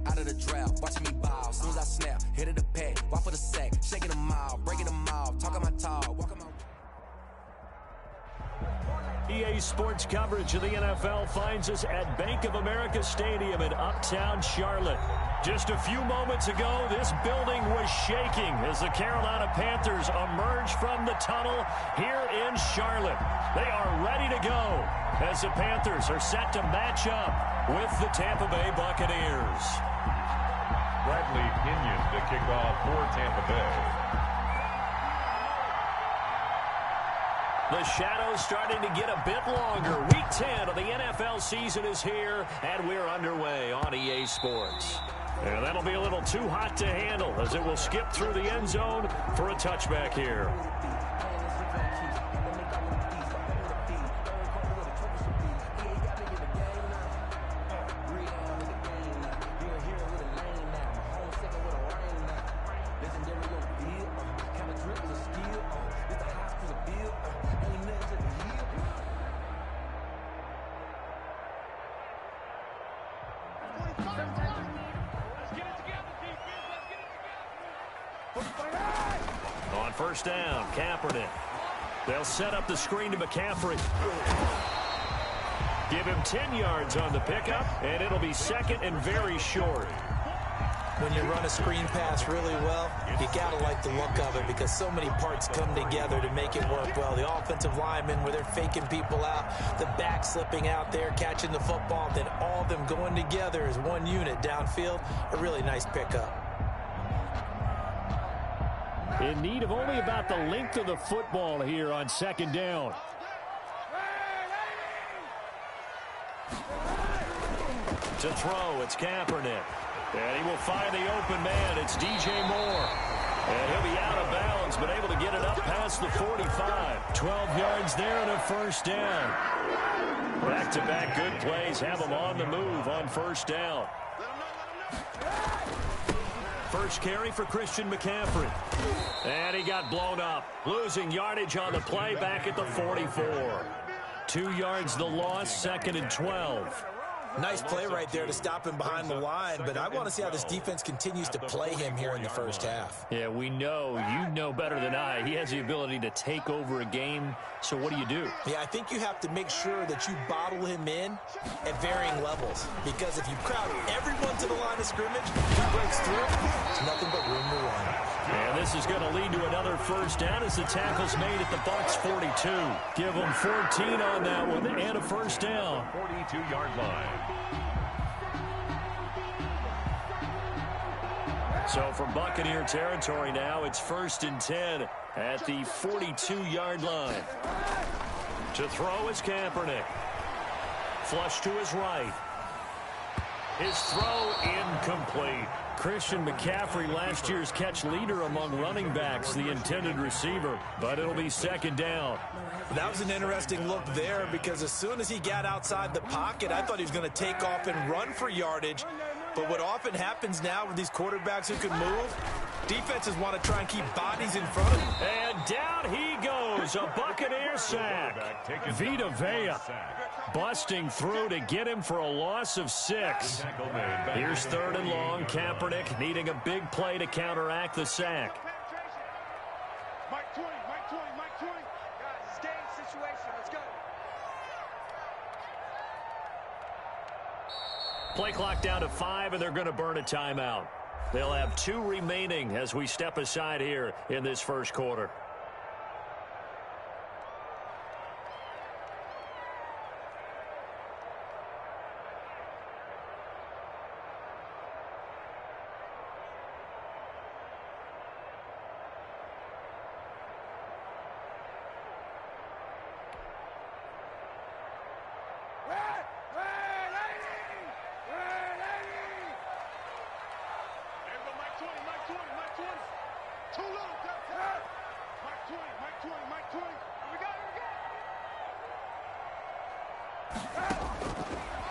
Out of the draft, watching me bow. Soon as I snap, hit of the pack, walk for the sack, shaking them out, breaking them out, talking my talk, walking my. EA Sports coverage of the NFL finds us at Bank of America Stadium in Uptown Charlotte. Just a few moments ago, this building was shaking as the Carolina Panthers emerged from the tunnel here in Charlotte. They are ready to go as the Panthers are set to match up with the Tampa Bay Buccaneers. Bradley Pinion to kick off for Tampa Bay. The shadow's starting to get a bit longer. Week 10 of the NFL season is here, and we're underway on EA Sports. And that'll be a little too hot to handle as it will skip through the end zone for a touchback here. On first down, Kaepernick. They'll set up the screen to McCaffrey. Give him 10 yards on the pickup, and it'll be second and very short. When you run a screen pass really well, you got to like the look of it because so many parts come together to make it work well. The offensive linemen, where they're faking people out, the back slipping out there, catching the football, then all of them going together as one unit downfield. A really nice pickup. In need of only about the length of the football here on second down. To throw, it's Kaepernick. And he will find the open man. It's DJ Moore. And he'll be out of bounds, but able to get it up past the 45. 12 yards there and a first down. Back-to-back good plays have him on the move on first down. First carry for Christian McCaffrey. And he got blown up. Losing yardage on the play back at the 44. 2 yards the loss, second and 12. Nice play right there to stop him behind the line, but I want to see how this defense continues to play him here in the first half. Yeah, we know. You know better than I. He has the ability to take over a game, so what do? Yeah, I think you have to make sure that you bottle him in at varying levels, because if you crowd everyone to the line of scrimmage, he breaks through, it's nothing but room to run. And this is going to lead to another first down as the tackle's made at the Bucs 42. Give them 14 on that one and a first down. 42-yard line. So from Buccaneer territory now, it's first and 10 at the 42-yard line. To throw is Kaepernick. Flush to his right. His throw incomplete. Christian McCaffrey, last year's catch leader among running backs, the intended receiver, but it'll be second down. That was an interesting look there because as soon as he got outside the pocket, I thought he was going to take off and run for yardage. But what often happens now with these quarterbacks who can move, defenses want to try and keep bodies in front of him. And down he goes, a Buccaneer sack. Vita Vea busting through to get him for a loss of 6. Here's third and long. Kaepernick needing a big play to counteract the sack. Mike 20. Guys, it's game situation. Let's go. Play clock down to 5, and they're going to burn a timeout. They'll have 2 remaining as we step aside here in this first quarter.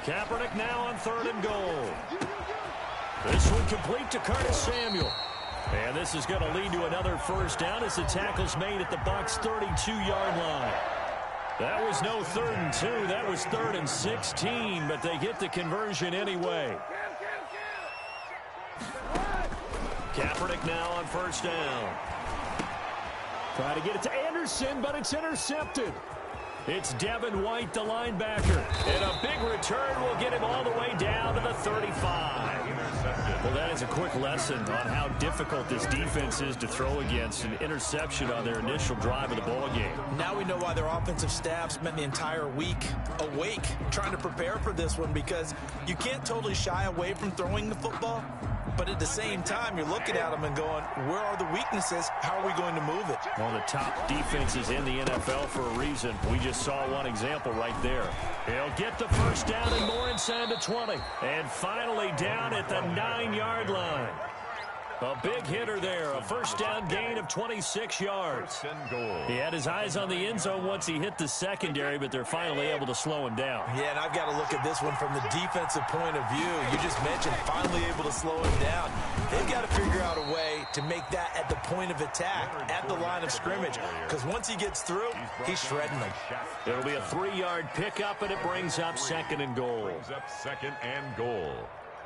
Kaepernick now on third and goal. This one complete to Curtis Samuel. And this is going to lead to another first down as the tackle's made at the Bucs 32-yard line. That was no 3rd and 2. That was 3rd and 16, but they get the conversion anyway. Kaepernick now on first down. Trying to get it to Anderson, but it's intercepted. It's Devin White, the linebacker. And a big return will get him all the way down to the 35. Well, that is a quick lesson on how difficult this defense is to throw against. An interception on their initial drive of the ball game. Now we know why their offensive staff spent the entire week awake trying to prepare for this one, because you can't totally shy away from throwing the football. But at the same time, you're looking at them and going, where are the weaknesses? How are we going to move it? One of the top defenses in the NFL for a reason. We just saw one example right there. He'll get the first down and more inside the 20. And finally down at the 9-yard line. A big hitter there. A first down gain of 26 yards. He had his eyes on the end zone once he hit the secondary, but they're finally able to slow him down. Yeah, and I've got to look at this one from the defensive point of view. You just mentioned finally able to slow him down. They've got to figure out a way to make that at the point of attack, at the line of scrimmage, because once he gets through, he's shredding them. It'll be a 3-yard pickup, and it brings up second and goal.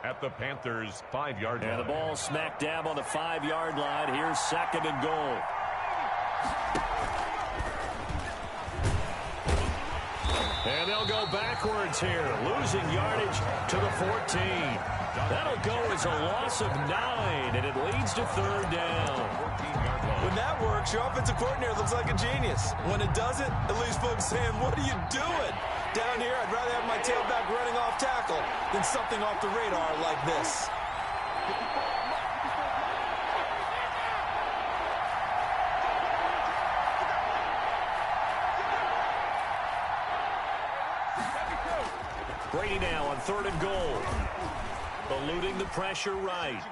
At the Panthers' 5-yard line. And the ball smack dab on the 5-yard line. Here's second and goal. And they'll go backwards here, losing yardage to the 14. That'll go as a loss of 9, and it leads to third down. When that works, your offensive coordinator looks like a genius. When it doesn't, at least folks saying, what are you doing? Down here, I'd rather have my tailback running off tackle than something off the radar like this. Brady now on third and goal. Eluding the pressure right.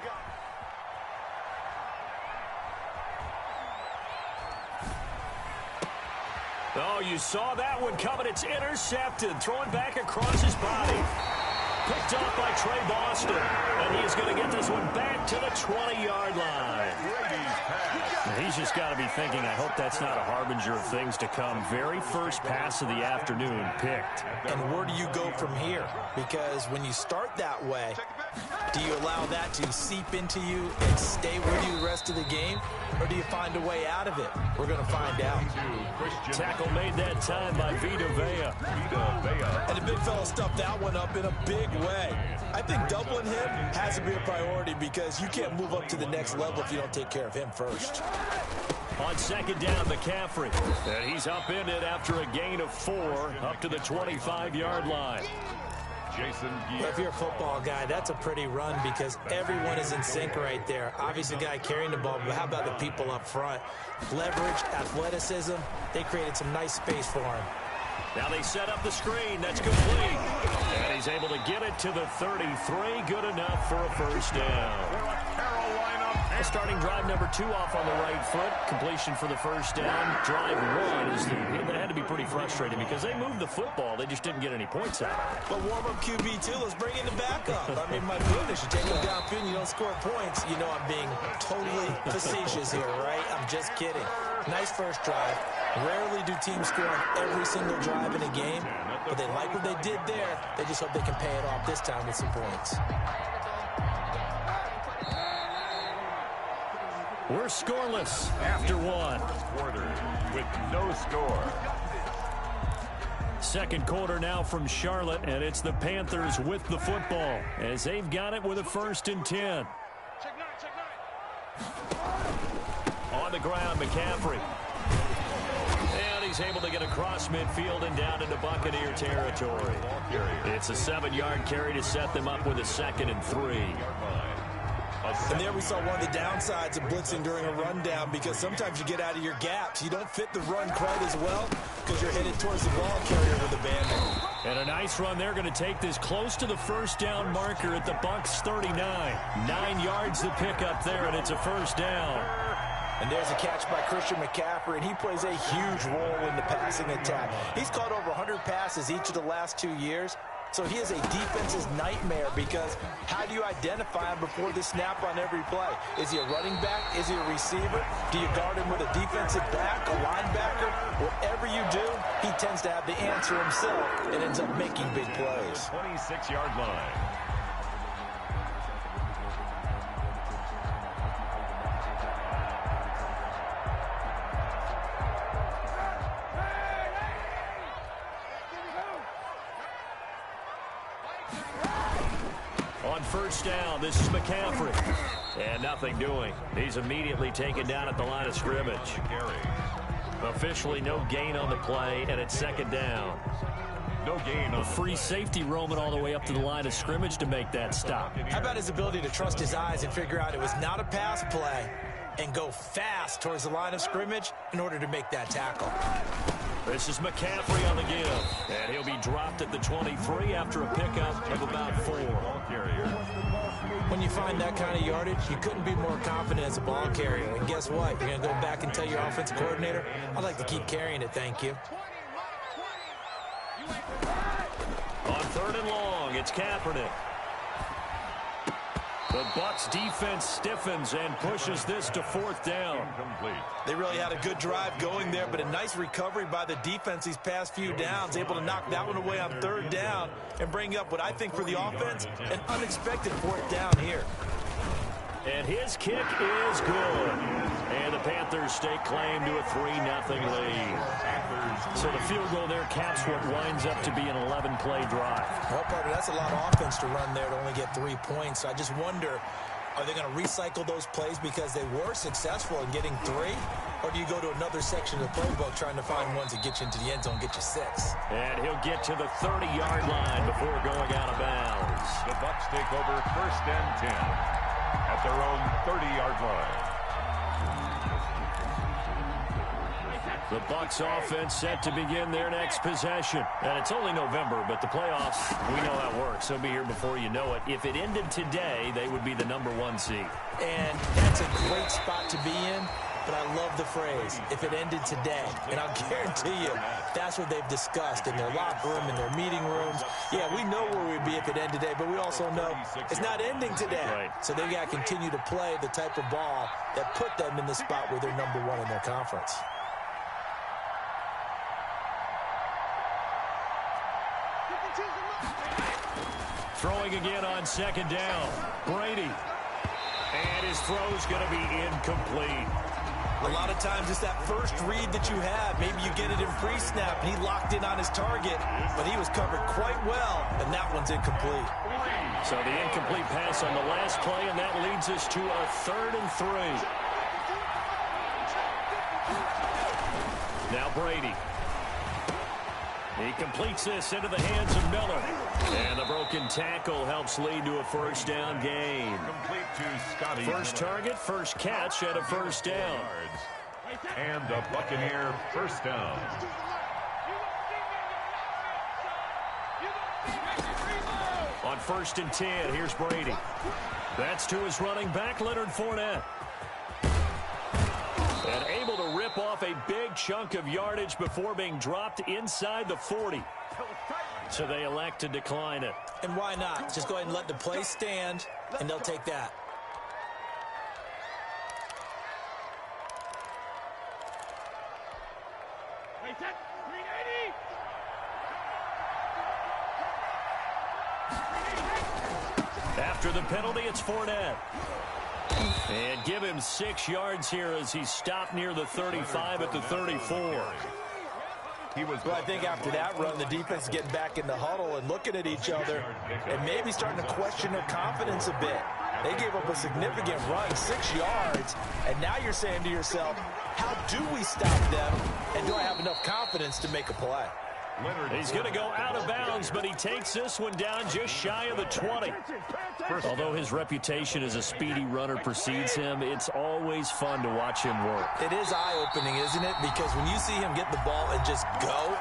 Oh, you saw that one coming. It's intercepted. Thrown back across his body. Picked off by Trey Boston. And he's going to get this one back to the 20-yard line. He's just got to be thinking, I hope that's not a harbinger of things to come. Very first pass of the afternoon picked. And where do you go from here? Because when you start that way, do you allow that to seep into you and stay with you the rest of the game? Or do you find a way out of it? We're going to find out. Tackle made that time by Vita Vea. And the big fella stuffed that one up in a big way. I think doubling him has to be a priority, because you can't move up to the next level if you don't take care of him first. On second down, McCaffrey. And he's upended after a gain of 4 up to the 25-yard line. If you're a football guy, that's a pretty run, because everyone is in sync right there. Obviously, the guy carrying the ball, but how about the people up front? Leverage, athleticism, they created some nice space for him. Now they set up the screen. That's complete. And he's able to get it to the 33. Good enough for a first down. Starting drive number 2 off on the right foot. Completion for the first down. Drive 1 had to be pretty frustrating, because they moved the football. They just didn't get any points out of it. But warm-up QB2, let's bring in the backup. I mean, my goodness, you take them downfield and you don't score points. You know I'm being totally facetious here, right? I'm just kidding. Nice first drive. Rarely do teams score on every single drive in a game, but they like what they did there. They just hope they can pay it off this time with some points. We're scoreless after 1. Quarter with no score. Second quarter now from Charlotte, and it's the Panthers with the football as they've got it with a 1st and 10. On the ground, McCaffrey. And he's able to get across midfield and down into Buccaneer territory. It's a 7-yard carry to set them up with a 2nd and 3. And there we saw one of the downsides of blitzing during a rundown, because sometimes you get out of your gaps. You don't fit the run quite as well because you're headed towards the ball carrier with a band. And a nice run. They're going to take this close to the first down marker at the Bucs 39. 9 yards to pick up there, and it's a first down. And there's a catch by Christian McCaffrey, and he plays a huge role in the passing attack. He's caught over 100 passes each of the last 2 years. So he is a defense's nightmare, because how do you identify him before the snap on every play? Is he a running back? Is he a receiver? Do you guard him with a defensive back, a linebacker? Whatever you do, he tends to have the answer himself and ends up making big plays. 26-yard line. On first down, this is McCaffrey. And nothing doing. He's immediately taken down at the line of scrimmage. Officially no gain on the play, and it's second down. No gain. A free safety roaming all the way up to the line of scrimmage to make that stop. How about his ability to trust his eyes and figure out it was not a pass play and go fast towards the line of scrimmage in order to make that tackle. This is McCaffrey on the give, and he'll be dropped at the 23 after a pickup of about 4. When you find that kind of yardage, you couldn't be more confident as a ball carrier. And guess what? You're going to go back and tell your offensive coordinator, I'd like to keep carrying it, thank you. On third and long, it's Kaepernick. The Bucs defense stiffens and pushes this to fourth down. Incomplete. They really had a good drive going there, but a nice recovery by the defense these past few downs, able to knock that one away on third down and bring up what I think for the offense, an unexpected fourth down here. And his kick is good. And the Panthers stake claim to a 3-0 lead. So the field goal there caps what winds up to be an 11-play drive. Well, Carter, that's a lot of offense to run there to only get 3 points. So I just wonder, are they going to recycle those plays because they were successful in getting 3? Or do you go to another section of the playbook trying to find ones that get you into the end zone, get you 6? And he'll get to the 30-yard line before going out of bounds. The Bucs take over first and 10 at their own 30-yard line. The Bucs offense set to begin their next possession. And it's only November, but the playoffs, we know how it works. They'll be here before you know it. If it ended today, they would be the #1 seed. And that's a great spot to be in, but I love the phrase, if it ended today. And I'll guarantee you, that's what they've discussed in their locker room, in their meeting rooms. Yeah, we know where we'd be if it ended today, but we also know it's not ending today. Right. So they've got to continue to play the type of ball that put them in the spot where they're #1 in their conference. Throwing again on second down. Brady. And his throw's going to be incomplete. A lot of times it's that first read that you have. Maybe you get it in pre-snap, and he locked in on his target, but he was covered quite well, and that one's incomplete. So the incomplete pass on the last play, and that leads us to a 3rd and 3. Now Brady. He completes this into the hands of Miller. And the broken tackle helps lead to a first down gain. Complete to Scotty. First target, first catch, and a first down. And the Buccaneer first down. On 1st and 10, here's Brady. That's to his running back, Leonard Fournette. And able to rip off a big chunk of yardage before being dropped inside the 40. So they elect to decline it. And why not? Just go ahead and let the play stand, and they'll take that. After the penalty, it's Fournette. And give him 6 yards here as he's stopped near the 35 at the 34. Well, I think after that run, the defense is getting back in the huddle and looking at each other and maybe starting to question their confidence a bit. They gave up a significant run, 6 yards, and now you're saying to yourself, how do we stop them, and do I have enough confidence to make a play? He's going to go out of bounds, but he takes this one down just shy of the 20. Although his reputation as a speedy runner precedes him, it's always fun to watch him work. It is eye-opening, isn't it? Because when you see him get the ball and just go,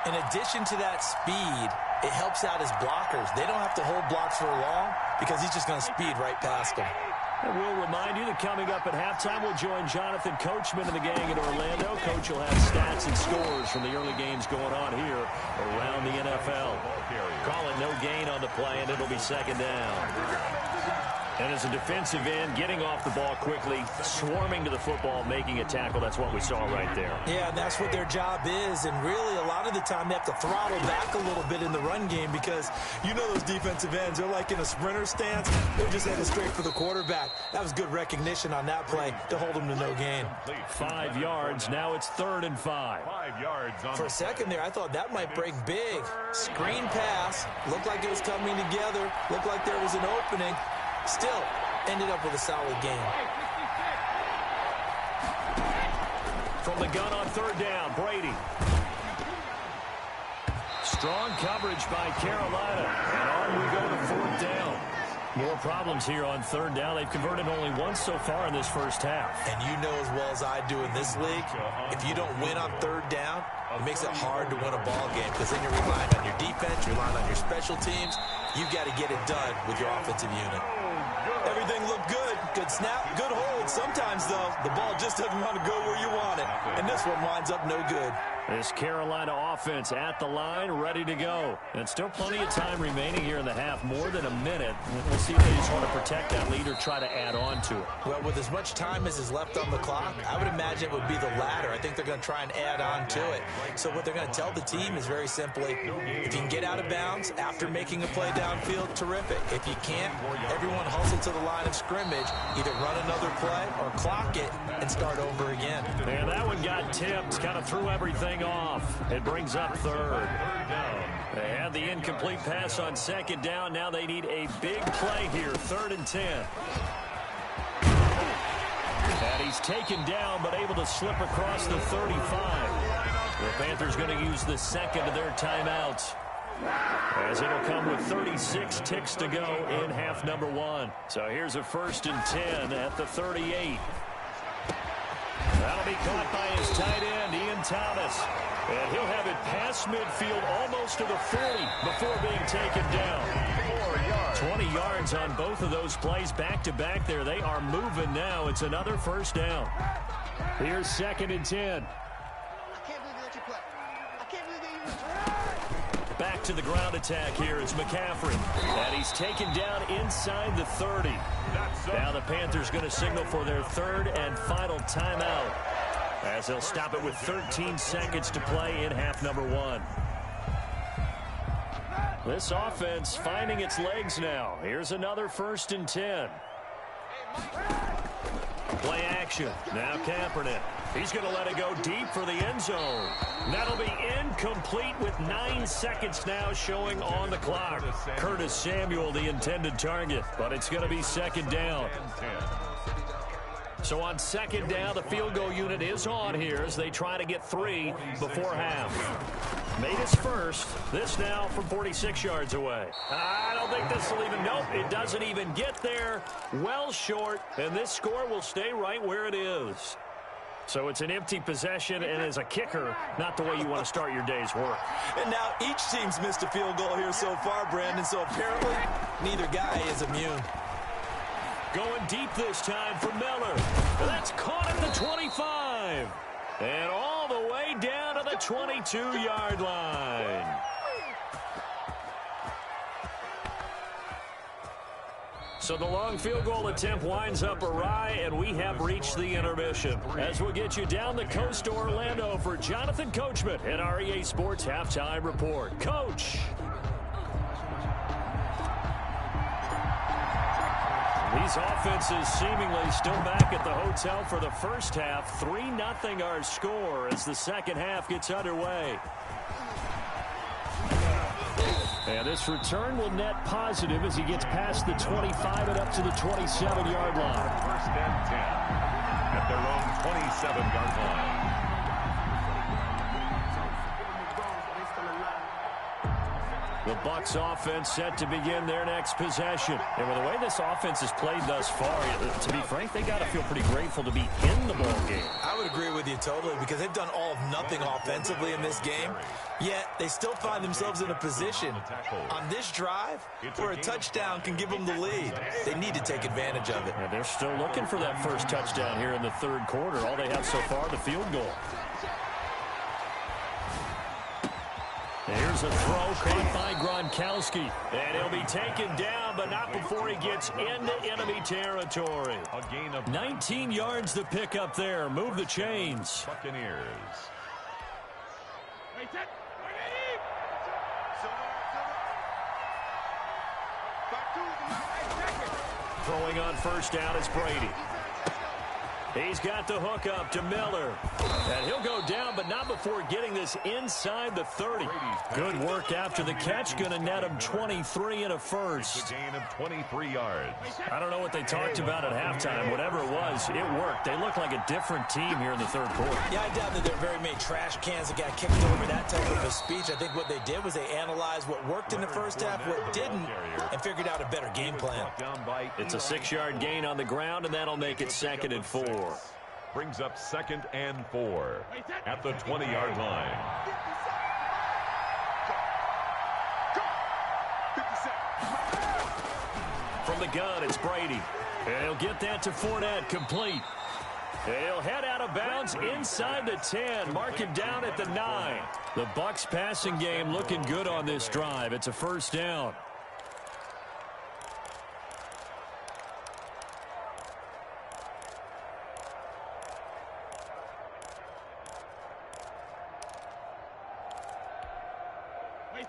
in addition to that speed, it helps out his blockers. They don't have to hold blocks for long because he's just going to speed right past them. And we'll remind you that coming up at halftime, we'll join Jonathan Coachman and the gang in Orlando. Coach will have stats and scores from the early games going on here around the NFL. Call it no gain on the play, and it'll be second down. And as a defensive end, getting off the ball quickly, swarming to the football, making a tackle, that's what we saw right there. Yeah, and that's what their job is. And really, a lot of the time, they have to throttle back a little bit in the run game because you know those defensive ends, they're like in a sprinter stance. They're just headed straight for the quarterback. That was good recognition on that play to hold them to no gain. 5 yards. Now it's 3rd and 5. 5 yards. For a second there, I thought that might break big. Screen pass. Looked like it was coming together. Looked like there was an opening. Still, ended up with a solid game. From the gun on 3rd down, Brady. Strong coverage by Carolina. And on we go to 4th down. More problems here on 3rd down. They've converted only once so far in this first half. And you know as well as I do in this league, if you don't win on 3rd down, it makes it hard to win a ball game because then you're relying on your defense, you're relying on your special teams. You've got to get it done with your offensive unit. Everything looked good. Good snap, good hold. Sometimes, though, the ball just doesn't want to go where you want it. And this one winds up no good. This Carolina offense at the line, ready to go. And still plenty of time remaining here in the half, more than a minute. We'll see if they just want to protect that lead or try to add on to it. Well, with as much time as is left on the clock, I would imagine it would be the latter. I think they're going to try and add on to it. So what they're going to tell the team is very simply, if you can get out of bounds after making a play downfield, terrific. If you can't, everyone hustle to the line of scrimmage, either run another play or clock it and start over again. And that one got tipped, kind of threw everything off. It brings up 3rd. They had the incomplete pass on 2nd down. Now they need a big play here, 3rd and 10. And he's taken down, but able to slip across the 35. The Panthers going to use the 2nd of their timeouts, as it'll come with 36 ticks to go in half number 1. So here's a 1st and 10 at the 38. That'll be caught by his tight end, Ian Thomas. And he'll have it past midfield almost to the 40 before being taken down. 20 yards on both of those plays back-to-back there. They are moving now. It's another 1st down. Here's 2nd and 10. Back to the ground attack here. It's McCaffrey. And he's taken down inside the 30. Now the Panthers going to signal for their 3rd and final timeout, as they'll stop it with 13 seconds to play in half number 1. This offense finding its legs now. Here's another 1st and 10. Play action. Now Kaepernick. He's going to let it go deep for the end zone. That'll be incomplete with 9 seconds now showing on the clock. Curtis Samuel, the intended target, but it's going to be 2nd down. So on 2nd down, the field goal unit is on here as they try to get 3 before half. Made his first. This now from 46 yards away. I don't think this will even, nope, it doesn't even get there. Well short, and this score will stay right where it is. So it's an empty possession, and as a kicker, not the way you want to start your day's work. And now each team's missed a field goal here so far, Brandon, so apparently neither guy is immune. Going deep this time for Miller. That's caught at the 25. And all the way down to the 22-yard line. So the long field goal attempt winds up awry, and we have reached the intermission. As we'll get you down the coast to Orlando for Jonathan Coachman at our EA Sports Halftime Report. Coach. These offenses seemingly still back at the hotel for the first half. 3-0 our score as the second half gets underway. And this return will net positive as he gets past the 25 and up to the 27-yard line. 1st and 10 at their own 27-yard line. The Bucs offense set to begin their next possession. And with the way this offense has played thus far, to be frank, they got to feel pretty grateful to be in the ball game. I would agree with you totally because they've done all of nothing offensively in this game, yet they still find themselves in a position on this drive where a touchdown can give them the lead. They need to take advantage of it. And they're still looking for that first touchdown here in the third quarter. All they have so far, the field goal. Here's Here's a throw caught by Gronkowski. And he'll be taken down, but not before he gets into enemy territory. A gain of 19 yards to pick up there. Move the chains. Buccaneers. Throwing on first down is Brady. He's got the hook up to Miller. And he'll go down, but not before getting this inside the 30. Good work after the catch. Going to net him 23 and a first. A gain of 23 yards. I don't know what they talked about at halftime. Whatever it was, it worked. They look like a different team here in the third quarter. Yeah, I doubt that there are very many trash cans that got kicked over that type of a speech. I think what they did was they analyzed what worked in the first half, what didn't, and figured out a better game plan. It's a 6-yard gain on the ground, and that'll make it 2nd and 4. Brings up 2nd and 4 at the 20-yard line. From the gun, it's Brady. And he'll get that to Fournette, complete. He'll head out of bounds inside the 10, mark it down at the 9. The Bucs passing game looking good on this drive. It's a first down.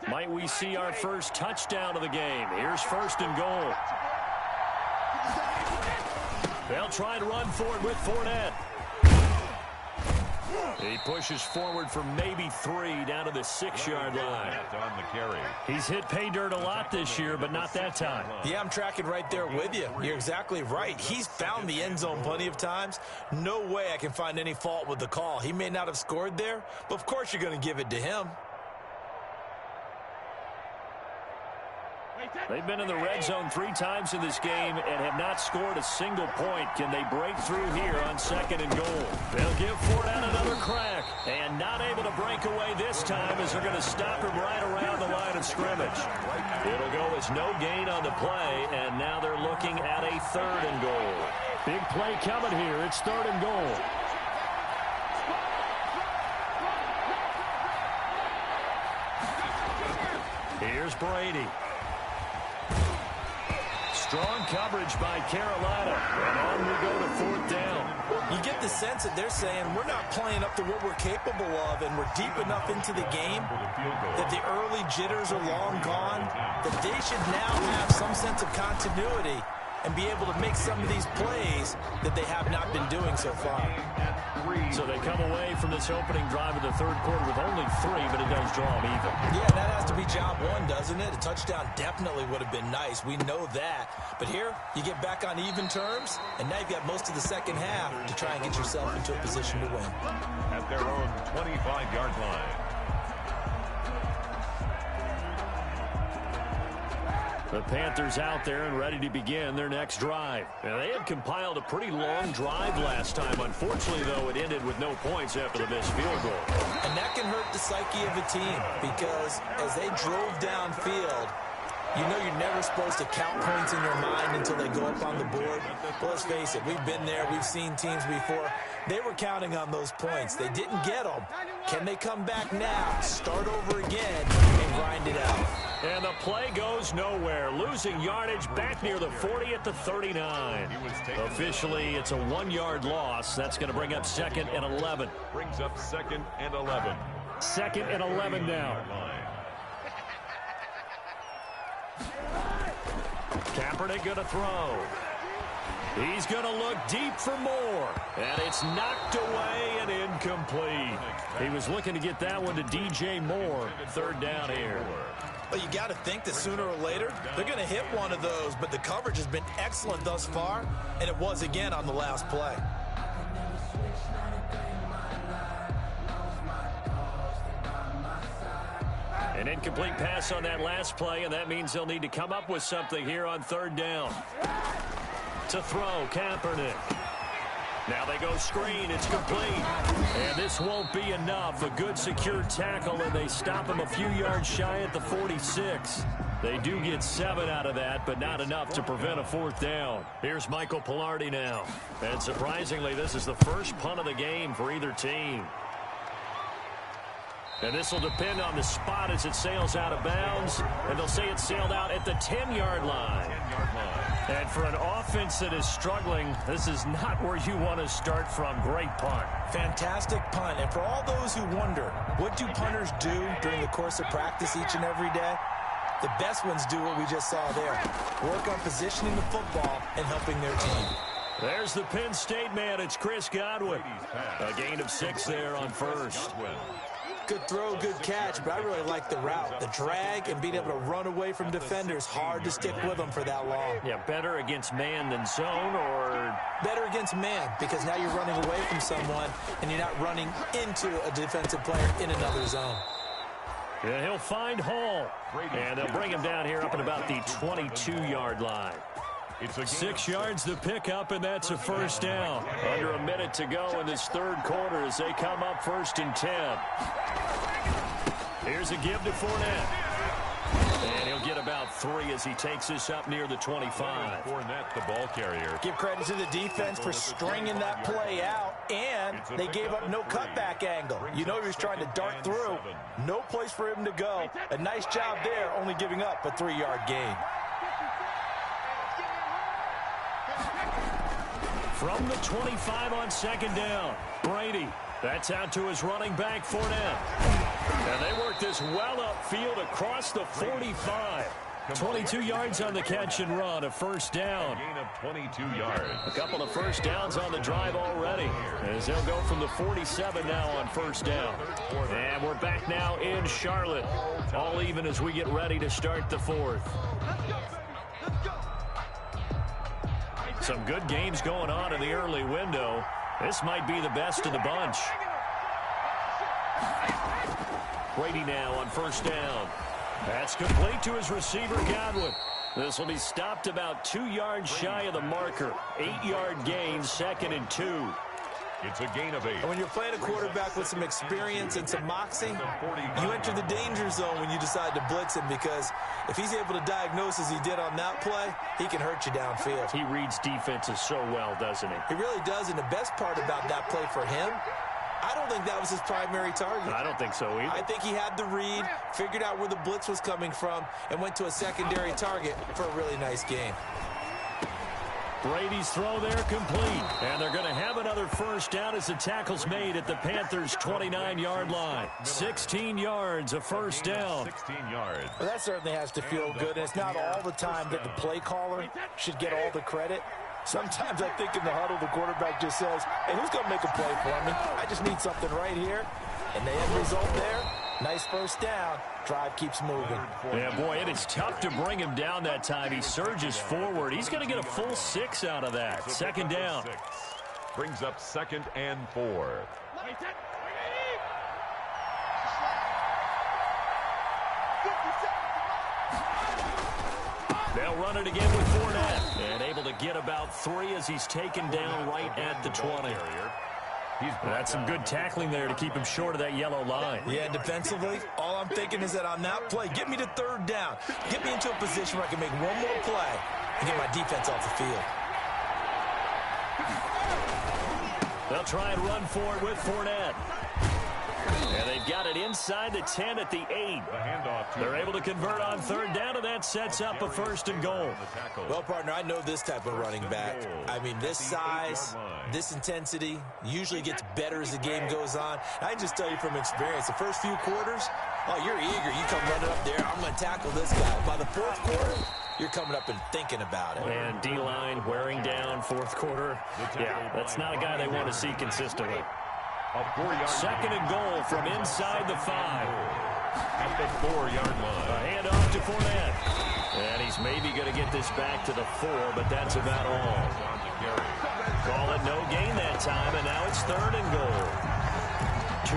Might we see our first touchdown of the game? Here's 1st and goal. They'll try to run for it with Fournette. He pushes forward for maybe 3 down to the 6-yard line. On the carry. He's hit pay dirt a lot this year, but not that time. Yeah, I'm tracking right there with you. You're exactly right. He's found the end zone plenty of times. No way I can find any fault with the call. He may not have scored there, but of course you're going to give it to him. They've been in the red zone 3 times in this game and have not scored a single point. Can they break through here on 2nd and goal? They'll give Fournette another crack. And not able to break away this time as they're going to stop him right around the line of scrimmage. It'll go as no gain on the play, and now they're looking at a 3rd and goal. Big play coming here. It's 3rd and goal. Here's Brady. Strong coverage by Carolina. And on we go to 4th down. You get the sense that they're saying we're not playing up to what we're capable of, and we're deep enough into the game that the early jitters are long gone, that they should now have some sense of continuity and be able to make some of these plays that they have not been doing so far. So they come away from this opening drive of the third quarter with only 3, but it does draw them even. Yeah, that has to be job 1, doesn't it? A touchdown definitely would have been nice. We know that. But here, you get back on even terms, and now you've got most of the second half to try and get yourself into a position to win. At their own 25-yard line. The Panthers out there and ready to begin their next drive. Now, they had compiled a pretty long drive last time. Unfortunately, though, it ended with no points after the missed field goal. And that can hurt the psyche of a team because as they drove downfield, you know you're never supposed to count points in your mind until they go up on the board. Well, let's face it, we've been there. We've seen teams before. They were counting on those points. They didn't get them. Can they come back now, start over again, and grind it out? And the play goes nowhere. Losing yardage back near the 40 at the 39. Officially, it's a 1-yard loss. That's going to bring up 2nd and 11. Brings up 2nd and 11. 2nd and 11 now. Kaepernick going to throw. He's going to look deep for more. And it's knocked away and incomplete. He was looking to get that one to DJ Moore. 3rd down here. But you got to think that sooner or later, they're going to hit one of those. But the coverage has been excellent thus far, and it was again on the last play. An incomplete pass on that last play, and that means they'll need to come up with something here on 3rd down. To throw, Kaepernick. Now they go screen. It's complete. And this won't be enough. A good secure tackle, and they stop him a few yards shy at the 46. They do get 7 out of that, but not enough to prevent a 4th down. Here's Michael Pilardi now. And surprisingly, this is the first punt of the game for either team. And this will depend on the spot as it sails out of bounds. And they'll say it sailed out at the 10-yard line. And for an offense that is struggling, this is not where you want to start from. Great punt. Fantastic punt. And for all those who wonder, what do punters do during the course of practice each and every day? The best ones do what we just saw there. Work on positioning the football and helping their team. There's the Penn State man. It's Chris Godwin. A gain of 6 there on first. Good throw, good catch, but I really like the route. The drag and being able to run away from defenders, hard to stick with them for that long. Yeah, better against man than zone, or better against man, because now you're running away from someone and you're not running into a defensive player in another zone. Yeah, he'll find Hall. And they'll bring him down here up at about the 22-yard line. 6 yards the pickup, and that's a first down. Under a minute to go in this third quarter as they come up 1st and 10. Here's a give to Fournette. And he'll get about 3 as he takes this up near the 25. Fournette, the ball carrier. Give credit to the defense for stringing that play out, and they gave up no cutback angle. You know he was trying to dart through. No place for him to go. A nice job there, only giving up a 3-yard gain. From the 25 on 2nd down, Brady. That's out to his running back, Fournette. And they work this well upfield across the 45. 22 yards on the catch and run, a first down. Gain of 22 yards. A couple of first downs on the drive already, as they'll go from the 47 now on first down. And we're back now in Charlotte. All even as we get ready to start the 4th. Some good games going on in the early window. This might be the best of the bunch. Brady now on first down. That's complete to his receiver, Godwin. This will be stopped about 2 yards shy of the marker. 8-yard gain, 2nd and 2. It's a gain of 8. And when you're playing a quarterback with some experience and some moxie, you enter the danger zone when you decide to blitz him, because if he's able to diagnose as he did on that play, he can hurt you downfield. He reads defenses so well, doesn't he? He really does, and the best part about that play for him, I don't think that was his primary target. I don't think so either. I think he had the read, figured out where the blitz was coming from, and went to a secondary target for a really nice gain. Brady's throw there complete. And they're going to have another first down as the tackle's made at the Panthers' 29-yard line. 16 yards, a first down. 16 yards. Well, that certainly has to feel good, and it's not all the time that the play caller should get all the credit. Sometimes I think in the huddle, the quarterback just says, hey, who's going to make a play for me? I just need something right here. And the end result there, nice first down. Drive keeps moving. Yeah, boy, it is tough to bring him down that time. He surges forward. He's going to get a full 6 out of that. 2nd down. Brings up 2nd and 4. They'll run it again with Fournette. And able to get about 3 as he's taken down right at the 20. That's some good tackling there to keep him short of that yellow line. Yeah, defensively, all I'm thinking is that on that play, get me to 3rd down. Get me into a position where I can make one more play and get my defense off the field. They'll try and run for it with Fournette. And they've got it inside the 10 at the 8. They're able to convert on 3rd down, and that sets up a 1st and goal. Well, partner, I know this type of running back. I mean, this size, this intensity usually gets better as the game goes on. I can just tell you from experience, the first few quarters, oh, you're eager. You come running up there, I'm going to tackle this guy. By the 4th quarter, you're coming up and thinking about it. And D-line wearing down 4th quarter. Yeah, that's not a guy they want to see consistently. 2nd and goal from inside the 5. At the 4-yard line. A handoff to Fournette. And he's maybe going to get this back to the 4, but that's about all. Call it no gain that time, and now it's 3rd and goal.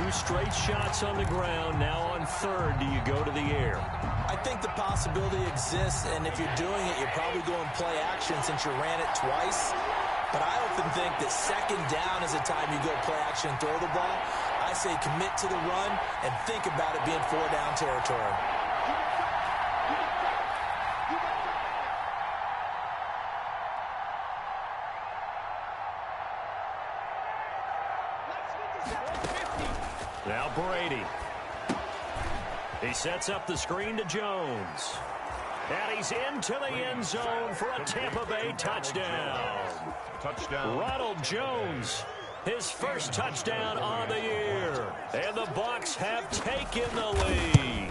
2 straight shots on the ground. Now on 3rd, do you go to the air? I think the possibility exists, and if you're doing it, you're probably going play action since you ran it twice. But I often think that 2nd down is the time you go play action and throw the ball. I say commit to the run and think about it being 4-down territory. Now Brady. He sets up the screen to Jones. And he's into the end zone for a Tampa Bay touchdown. Ronald Jones, his first touchdown on the year. And the Bucs have taken the lead.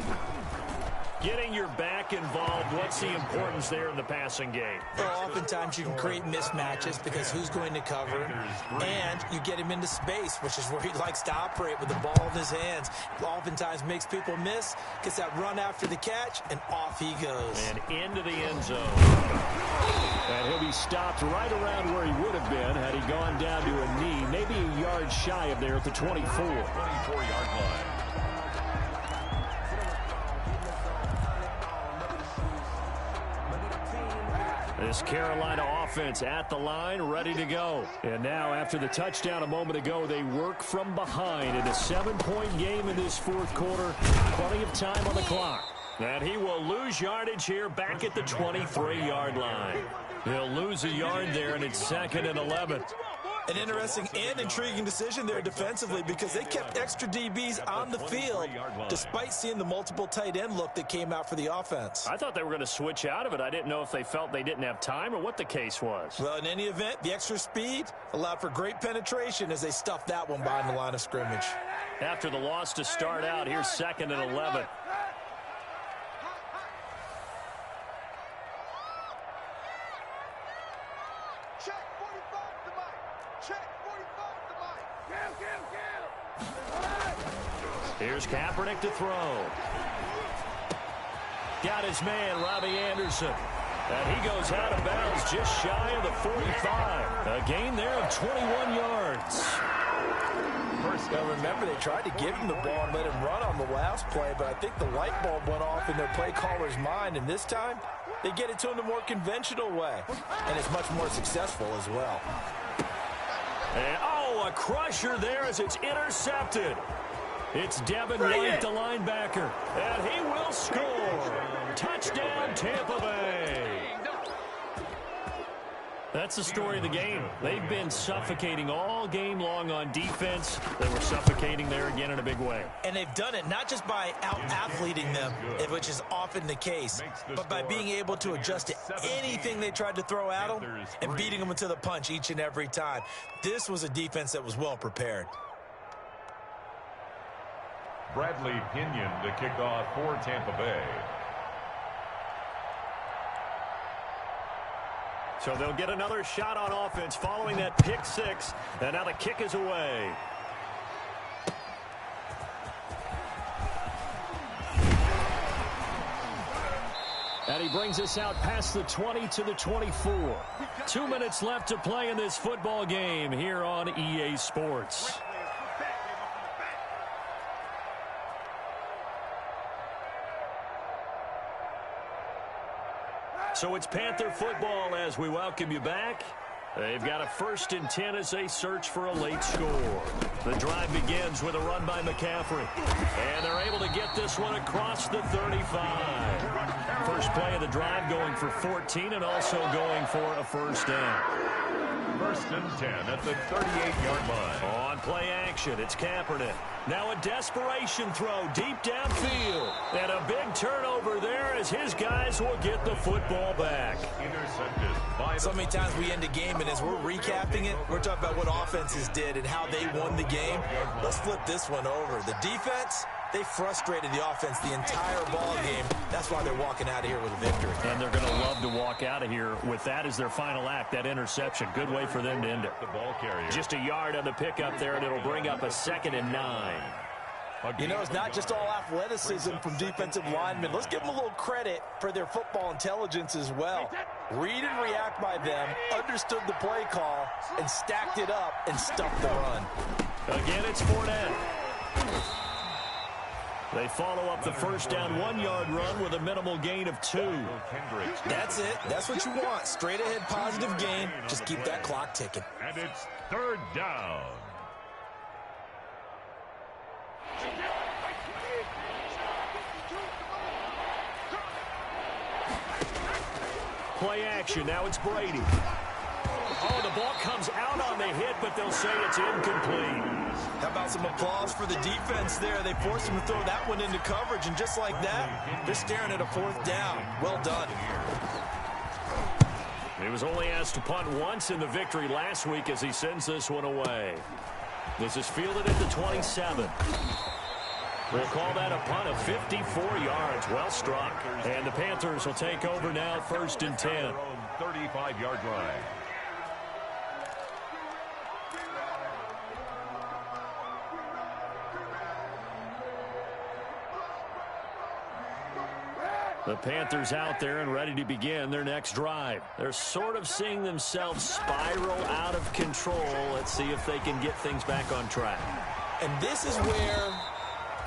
Getting your back involved, what's the importance there in the passing game? Well, oftentimes you can create mismatches because who's going to cover him, and you get him into space, which is where he likes to operate with the ball in his hands. Oftentimes makes people miss, gets that run after the catch, and off he goes. And into the end zone. And he'll be stopped right around where he would have been had he gone down to a knee, maybe a yard shy of there at the 24. 24-yard line. This Carolina offense at the line, ready to go. And now, after the touchdown a moment ago, they work from behind in a 7-point game in this fourth quarter. Plenty of time on the clock. And he will lose yardage here back at the 23-yard line. He'll lose a yard there, and it's 2nd and 11. An interesting and intriguing decision there defensively because they kept extra DBs on the field despite seeing the multiple tight end look that came out for the offense. I thought they were going to switch out of it. I didn't know if they felt they didn't have time or what the case was. Well, in any event, the extra speed allowed for great penetration as they stuffed that one behind the line of scrimmage. After the loss to start out, here's 2nd and 11. Here's Kaepernick to throw. Got his man, Robbie Anderson. And he goes out of bounds just shy of the 45. A gain there of 21 yards. Now remember, they tried to give him the ball and let him run on the last play, but I think the light bulb went off in their play caller's mind, and this time they get it to him the more conventional way, and it's much more successful as well. And, oh, a crusher there as it's intercepted. It's Devin White, the linebacker, and he will score. Touchdown, Tampa Bay. That's the story of the game. They've been suffocating all game long on defense. They were suffocating there again in a big way. And they've done it not just by out-athleting them, which is often the case, but by being able to adjust to anything they tried to throw at them and beating them to the punch each and every time. This was a defense that was well prepared. Bradley Pinion to kick off for Tampa Bay. So they'll get another shot on offense following that pick six. And now the kick is away. And he brings us out past the 20 to the 24. 2 minutes left to play in this football game here on EA Sports. So it's Panther football as we welcome you back. They've got a 1st and 10 as they search for a late score. The drive begins with a run by McCaffrey. And they're able to get this one across the 35. First play of the drive going for 14 and also going for a first down. 1st and 10 at the 38-yard line. On play action, it's Kaepernick. Now a desperation throw deep downfield. And a big turnover there as his guys will get the football back. Intercepted by so many times we end a game, and as we're recapping it, we're talking about what offenses did and how they won the game. Let's flip this one over. The defense, they frustrated the offense the entire ball game. That's why they're walking out of here with a victory. And they're going to love to walk out of here with that as their final act, that interception. Good way for them to end it. the ball carrier. Just a yard on the pickup there, and it'll bring up a 2nd and 9. You know, it's not just all athleticism from defensive linemen. Let's give them a little credit for their football intelligence as well. Read and react by them, understood the play call, and stacked it up and stuffed the run. Again, it's Fournette. They follow up the first down 1-yard run with a minimal gain of 2. That's it. That's what you want. Straight ahead positive gain. Just keep that clock ticking. And it's 3rd down. Play action. Now it's Brady. Oh, the ball comes out on the hit, but they'll say it's incomplete. How about some applause for the defense there? They forced him to throw that one into coverage, and just like that, they're staring at a 4th down. Well done. He was only asked to punt once in the victory last week as he sends this one away. This is fielded at the 27. We'll call that a punt of 54 yards. Well struck. And the Panthers will take over now, 1st and 10. 35-yard line. The Panthers out there and ready to begin their next drive. They're sort of seeing themselves spiral out of control. Let's see if they can get things back on track. And this is where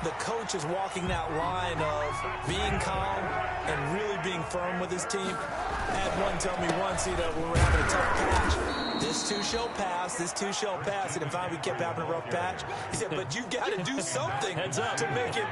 the coach is walking that line of being calm and really being firm with his team. I had one tell me once, when we were having a tough patch, this too shall pass, this too shall pass. And finally we kept having a rough patch. He said, but you got to do something Heads up to make it